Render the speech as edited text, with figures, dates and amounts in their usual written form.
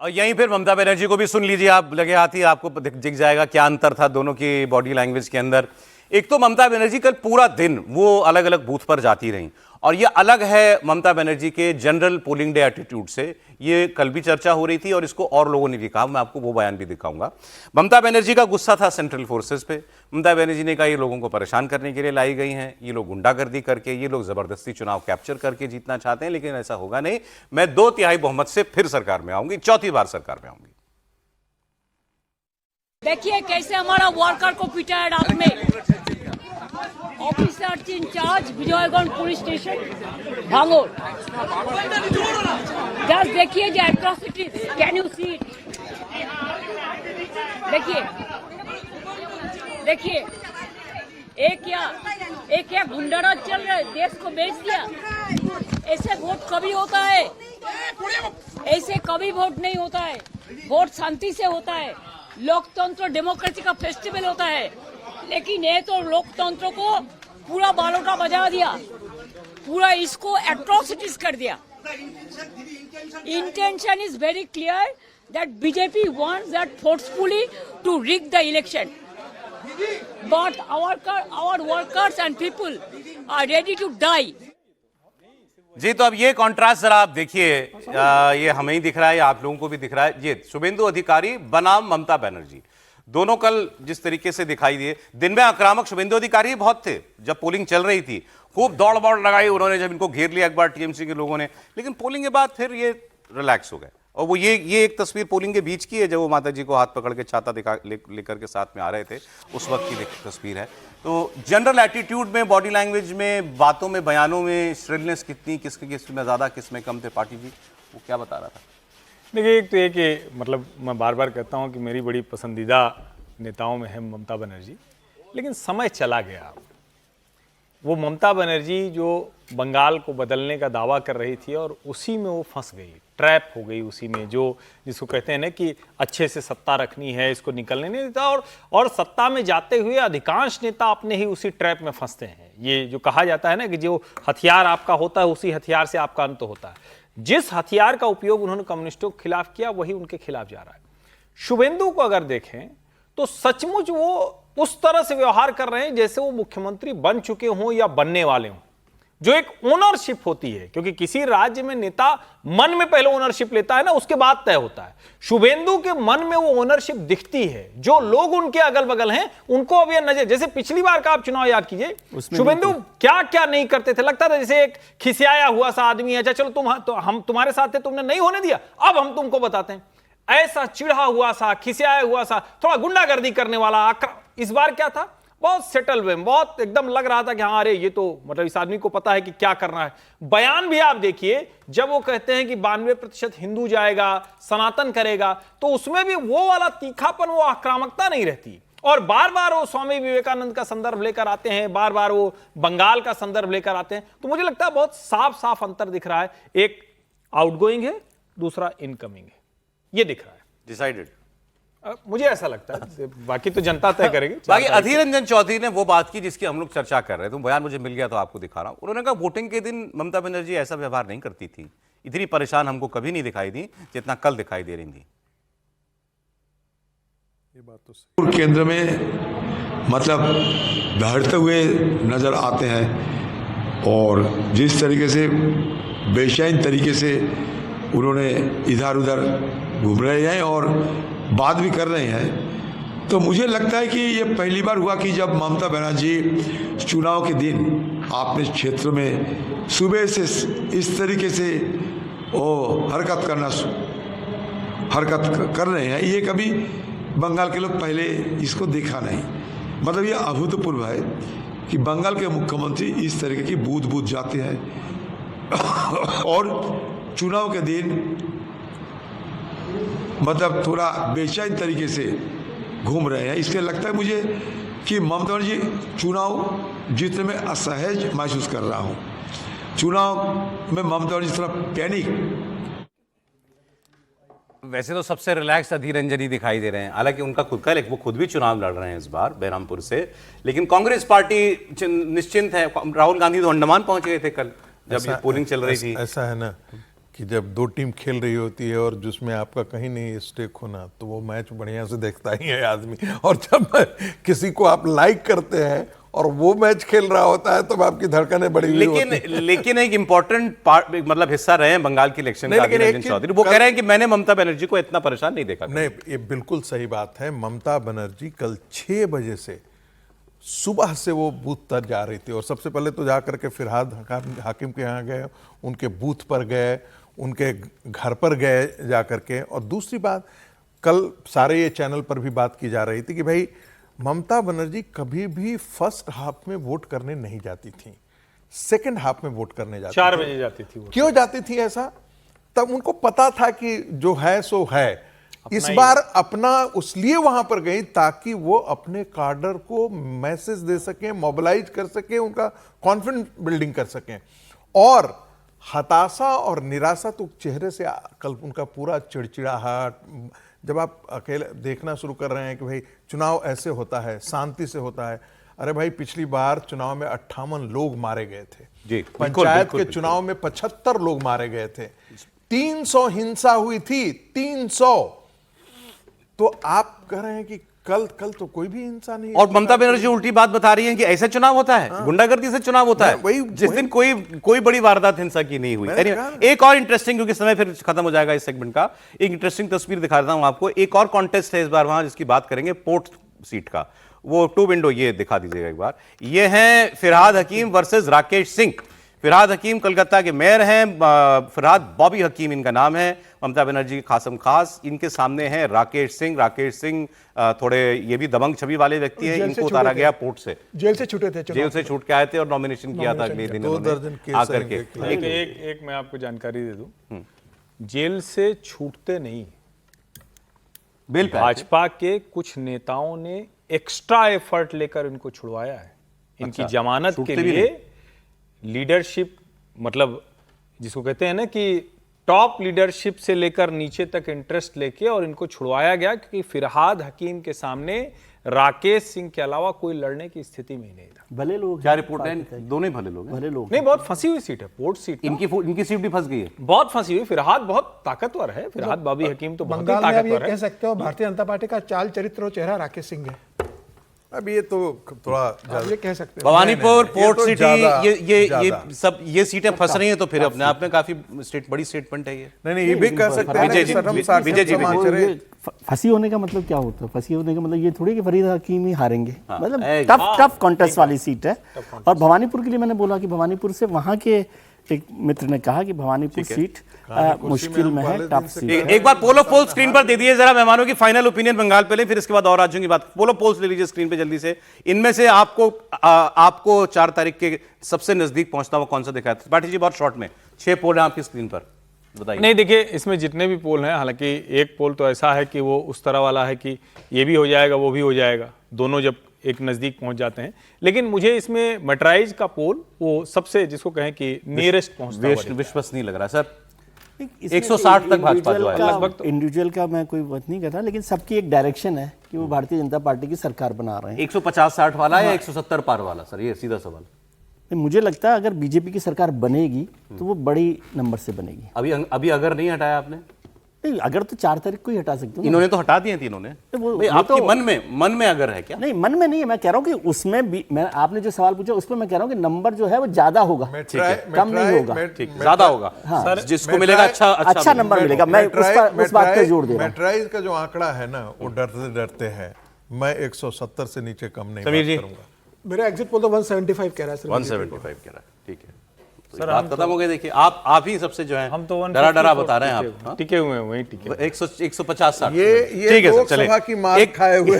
और यहीं फिर ममता बनर्जी को भी सुन लीजिए आप, लगे हाथ ही आपको दिख जाएगा क्या अंतर था दोनों की बॉडी लैंग्वेज के अंदर। एक तो ममता बनर्जी कल पूरा दिन वो अलग अलग बूथ पर जाती रहीं, और ये अलग है ममता बनर्जी के जनरल पोलिंग डे एटीट्यूड से। ये कल भी चर्चा हो रही थी और इसको और लोगों ने भी कहा, मैं आपको वो बयान भी दिखाऊंगा। ममता बनर्जी का गुस्सा था सेंट्रल फोर्सेस पे। ममता बनर्जी ने कहा ये लोगों को परेशान करने के लिए लाई गई हैं, ये लोग गुंडागर्दी करके, ये लोग जबरदस्ती चुनाव कैप्चर करके जीतना चाहते हैं, लेकिन ऐसा होगा नहीं। मैं 2/3 बहुमत से फिर सरकार में आऊंगी, चौथी बार सरकार में आऊंगी। देखिए कैसे हमारा वर्कर को पिटा है रात में। Officer incharge Vijayganj police station Bhangar, just देखिए जो atrocities, can you see it. देखिए देखिए, एक क्या गुंडाराज चल रहा है, देश को बेच दिया। ऐसे वोट कभी होता है? ऐसे कभी वोट नहीं होता है। वोट शांति से होता है, लोकतंत्र डेमोक्रेसी का फेस्टिवल होता है। लेकिन ये तो लोकतंत्र को पूरा बालोटा बजा दिया, पूरा इसको एट्रोसिटीज कर दिया। Intention is very clear that BJP wants that forcefully to rig the election, but our workers and people are ready to die. जी, तो अब ये कॉन्ट्रास्ट जरा आप देखिए, ये हमें ही दिख रहा है, आप लोगों को भी दिख रहा है। ये शुभेंदु अधिकारी बनाम ममता बनर्जी, दोनों कल जिस तरीके से दिखाई दिए। दिन में आक्रामक शुभेंदु अधिकारी बहुत थे, जब पोलिंग चल रही थी खूब दौड़ दौड़ लगाई उन्होंने, जब इनको घेर लिया एक बार टीएमसी के लोगों ने। लेकिन पोलिंग के बाद फिर ये रिलैक्स हो गए। और वो ये एक तस्वीर पोलिंग के बीच की है, जब वो माता जी को हाथ पकड़ के छाता लेकर के साथ में आ रहे थे, उस वक्त की तस्वीर है। तो जनरल एटीट्यूड में, बॉडी लैंग्वेज में, बातों में, बयानों में श्रिलनेस कितनी, किसमें ज़्यादा किसमें कम थे पार्टी जी, वो क्या बता रहा था? देखिए, एक तो ये कि मतलब मैं बार बार कहता हूँ कि मेरी बड़ी पसंदीदा नेताओं में है ममता बनर्जी, लेकिन समय चला गया। वो ममता बनर्जी जो बंगाल को बदलने का दावा कर रही थी और उसी में वो फंस गई, ट्रैप हो गई उसी में, जो जिसको कहते हैं ना कि अच्छे से सत्ता रखनी है, इसको निकलने नहीं देता। और सत्ता में जाते हुए अधिकांश नेता अपने ही उसी ट्रैप में फंसते हैं। ये जो कहा जाता है ना कि जो हथियार आपका होता है उसी हथियार से आपका अंत होता है। जिस हथियार का उपयोग उन्होंने कम्युनिस्टों के खिलाफ किया वही उनके खिलाफ जा रहा है। शुभेंदु को अगर देखें तो सचमुच वो उस तरह से व्यवहार कर रहे हैं जैसे वो मुख्यमंत्री बन चुके हों या बनने वाले हों, जो एक ओनरशिप होती है। क्योंकि किसी राज्य में नेता मन में पहले ओनरशिप लेता है ना, उसके बाद तय होता है। शुभेंदु के मन में वो ओनरशिप दिखती है। जो लोग उनके अगल बगल हैं उनको अब ये नजर, जैसे पिछली बार का आप चुनाव याद कीजिए, शुभेंदु क्या क्या नहीं करते थे। लगता था जैसे एक खिसियाया हुआ सा आदमी है, अच्छा चलो हम तुम्हारे साथ थे, तुमने नहीं होने दिया, अब हम तुमको बताते हैं। ऐसा चिढ़ा हुआ सा, खिसियाया हुआ सा, थोड़ा गुंडागर्दी करने वाला। इस बार क्या था, बहुत सेटल हुए, बहुत एकदम लग रहा था कि हाँ अरे ये तो मतलब इस आदमी को पता है कि क्या करना है। बयान भी आप देखिए, जब वो कहते हैं कि 92% हिंदू जाएगा, सनातन करेगा, तो उसमें भी वो वाला तीखापन, वो आक्रामकता नहीं रहती। और बार बार वो स्वामी विवेकानंद का संदर्भ लेकर आते हैं, बार बार वो बंगाल का संदर्भ लेकर आते हैं। तो मुझे लगता है बहुत साफ साफ अंतर दिख रहा है। एक आउटगोइंग है, दूसरा इनकमिंग है, ये दिख रहा है। डिसाइडेड, मुझे ऐसा लगता है, बाकी तो जनता तय करेगी। बाकी अधीर रंजन चौधरी ने वो बात की जिसकी हम लोग चर्चा कर रहे थे, बयान मुझे मिल गया तो आपको दिखा रहा हूं। उन्होंने कहा वोटिंग के दिन ममता बनर्जी ऐसा व्यवहार नहीं करती थी, इतनी परेशान हमको कभी नहीं दिखाई दी जितना कल दिखाई दे रही थी। ये बात तो केंद्र में मतलब दहड़ते हुए नजर आते हैं, और जिस तरीके से बेचैन तरीके से उन्होंने इधर उधर घूम रहे हैं और बात भी कर रहे हैं, तो मुझे लगता है कि ये पहली बार हुआ कि जब ममता बनर्जी चुनाव के दिन अपने क्षेत्र में सुबह से इस तरीके से वो हरकत कर रहे हैं। ये कभी बंगाल के लोग पहले इसको देखा नहीं। मतलब ये अभूतपूर्व है कि बंगाल के मुख्यमंत्री इस तरीके की बूथ जाते हैं और चुनाव के दिन मतलब थोड़ा बेचैन तरीके से घूम रहे हैं। इसलिए लगता है मुझे कि ममता बनर्जी चुनाव जीतने में असहज महसूस कर रहा हूं। चुनाव में ममता बनर्जी थोड़ा पैनिक। वैसे तो सबसे रिलैक्स अधीर रंजन ही दिखाई दे रहे हैं, हालांकि उनका खुद का, वो खुद भी चुनाव लड़ रहे हैं इस बार बहरामपुर से। लेकिन कांग्रेस पार्टी निश्चिंत है। राहुल गांधी तो अंडमान पहुंच गए थे कल जब ये पोलिंग चल रही थी। ऐसा है ना कि जब दो टीम खेल रही होती है और जिसमें आपका कहीं नहीं स्टेक होना, तो वो मैच बढ़िया से देखता ही है आदमी। और जब किसी को आप लाइक करते हैं और वो मैच खेल रहा होता है, तब आपकी धड़कनें बड़ी हुई होती हैं। लेकिन एक इंपॉर्टेंट पार्ट, मतलब हिस्सा रहे हैं बंगाल के इलेक्शन का लेकिन एक रंजन चीज- चौधरी, वो कह रहे हैं कि मैंने ममता बनर्जी को इतना परेशान नहीं देखा। नहीं, ये बिल्कुल सही बात है। ममता बनर्जी कल 6 बजे से सुबह से वो बूथ तक जा रही थी, और सबसे पहले तो जा करके फिरहाद हाकिम के यहाँ गए, उनके बूथ पर गए, उनके घर पर गए जा करके। और दूसरी बात, कल सारे ये चैनल पर भी बात की जा रही थी कि भाई ममता बनर्जी कभी भी फर्स्ट हाफ में वोट करने नहीं जाती थी, सेकंड हाफ में वोट करने जाती 4 थी। बजे जाती थी वो। क्यों जाती थी ऐसा? तब उनको पता था कि जो है सो है। इस बार अपना उसलिए वहां पर गई ताकि वो अपने कार्डर को मैसेज दे सकें, मोबिलाइज कर सकें, उनका कॉन्फिडेंस बिल्डिंग कर सकें। और हताशा और निराशा तो चेहरे से कल उनका पूरा चिड़चिड़ाहट, जब आप अकेले देखना शुरू कर रहे हैं कि भाई चुनाव ऐसे होता है, शांति से होता है। अरे भाई, पिछली बार चुनाव में 58 लोग मारे गए थे जी, बिल्कुल, पंचायत बिल्कुल, के चुनाव में 75 लोग मारे गए थे, 300 हिंसा हुई थी, 300। तो आप कह रहे हैं कि कल तो कोई भी हिंसा नहीं। और ममता बनर्जी उल्टी बात बता रही हैं कि ऐसा चुनाव होता है, गुंडागर्दी से चुनाव होता है, जिस दिन कोई बड़ी वारदात हिंसा की नहीं हुई। एक और इंटरेस्टिंग, क्योंकि समय फिर खत्म हो जाएगा इस सेगमेंट का, एक इंटरेस्टिंग तस्वीर दिखा देता हूं आपको। एक और कॉन्टेस्ट है इस बार वहां, जिसकी बात करेंगे पोर्ट सीट का। वो 2 विंडो ये दिखा दीजिएगा एक बार। ये है फिरहाद हकीम वर्सेस राकेश सिंह। फिरहाद हकीम कलकत्ता के मेयर हैं, फिरहाद बॉबी हकीम इनका नाम है, ममता बनर्जी खासम खास। इनके सामने हैं राकेश सिंह। राकेश सिंह थोड़े ये भी दबंग छवि वाले व्यक्ति हैं। इनको उतारा गया पोर्ट से, जेल से छूटे थे, जेल से छूट के आए थे और नॉमिनेशन किया था अगले दिन 2 दर्जन केस आकर के। एक मैं आपको जानकारी दे दूं, जेल से छूटते नहीं, बिल पे भाजपा के कुछ नेताओं ने एक्स्ट्रा एफर्ट लेकर इनको छुड़वाया है। इनकी जमानत के छूटते भी लिए लीडरशिप, मतलब जिसको कहते हैं ना कि टॉप लीडरशिप से लेकर नीचे तक इंटरेस्ट लेके और इनको छुड़वाया गया, क्योंकि फिरहाद हकीम के सामने राकेश सिंह के अलावा कोई लड़ने की स्थिति में ही नहीं था। भले लोग क्या रिपोर्ट है? दोनों ही भले लोग हैं। भले लोग नहीं, बहुत फंसी हुई सीट है, पोर्ट सीट ना। इनकी सीट भी फंस गई है। बहुत फंसी हुई। फिरहाद बहुत ताकतवर है, फिरहाद बॉबी हकीम तो बहुत ही बंगाल में आप ये ताकतवर कह है। सकते हो भारतीय जनता पार्टी का चाल चरित्र और चेहरा राकेश सिंह है। अब ये तो थोड़ा आप ये कह सकते हो। भवानीपुर, नहीं, पोर्ट ये तो सिटी, ज्यादा- ये ज्यादा। सब ये सीटें फंस रही हैं, तो फिर अपने आप में काफी बड़ी स्टेटमेंट है ये। नहीं, ये भी कह सकते हैं विजय जी, विजय जी, फंसी होने का मतलब क्या होता है? फंसी होने का मतलब ये थोड़ी कि फरीद हकीम ही हारेंगे। मतलब एकदम। टफ कॉन्टेस्ट वाली सीट है। और भवानीपुर के लिए मैंने बोला कि भवानीपुर से वहां के एक मित्र ने कहा कि भवानीपुर सीट मुश्किल में है, टफ सीट है। एक बार पोल ऑफ पोल स्क्रीन पर दे दिए जरा मेहमानों की फाइनल ओपिनियन बंगाल पहले, फिर इसके बाद और राज्यों की बात। पोल ऑफ पोल्स ले लीजिए स्क्रीन पे जल्दी से। इनमें से आपको 4 तारीख के सबसे नजदीक पहुंचता हुआ कौन सा दिखा है? त्रिपाठी जी, बहुत शॉर्ट में 6 पोल है आपकी स्क्रीन पर, बताइए। नहीं, देखिए, इसमें जितने भी पोल हैं, हालांकि एक पोल तो ऐसा है कि वो उस तरह वाला है कि ये भी हो जाएगा वो भी हो जाएगा, दोनों जब एक नज़दीक पहुंच जाते हैं। लेकिन मुझे इसमें मटराइज का पोल वो सबसे, जिसको कहें कि नियरेस्ट पहुंचता हुआ विश्वसनीय लग रहा है सर। 160 तक भाजपा जो है लगभग। इंडिविजुअल का मैं कोई बात नहीं कर रहा, लेकिन सबकी एक डायरेक्शन है कि वो भारतीय जनता पार्टी की सरकार बना रहे हैं। 150-60 वाला या 170 पार वाला? सर ये सीधा सवाल। नहीं, मुझे लगता है अगर बीजेपी की सरकार बनेगी तो वो बड़ी नंबर से बनेगी। अभी अगर नहीं हटाया आपने? नहीं, अगर तो 4 तारीख को ही हटा सकते हो ना। इन्होंने तो हटा दिए तीनों ने। वो आपके तो- मन में अगर है क्या? नहीं, मन में नहीं है। मैं कह रहा हूँ कि उसमें भी, मैं आपने जो सवाल पूछा उसमें मैं कह रहा हूँ कि नंबर जो है वो ज्यादा होगा, कम नहीं होगा। ठीक, ज्यादा होगा। सर, जिसको मिलेगा अच्छा नंबर मिलेगा। मैं उस बात पे जोर दे रहा हूँ। मेट्राइज का जो आंकड़ा है ना, वो डरते हैं। मैं 170 से नीचे कम नहीं समीर जी। बात करूंगा। मेरा एग्जिट पोल तो 175 कह रहा है सर। 175 कह रहा है, ठीक है। तो बात खत्म हो गई। देखिए आप ही सबसे जो है हम तो डरा बता रहे हैं आप। टिके हुए हैं, वहीं टिके। 150-60 ये ठीक है सर, चलिए। लोकसभा की मार खाए हुए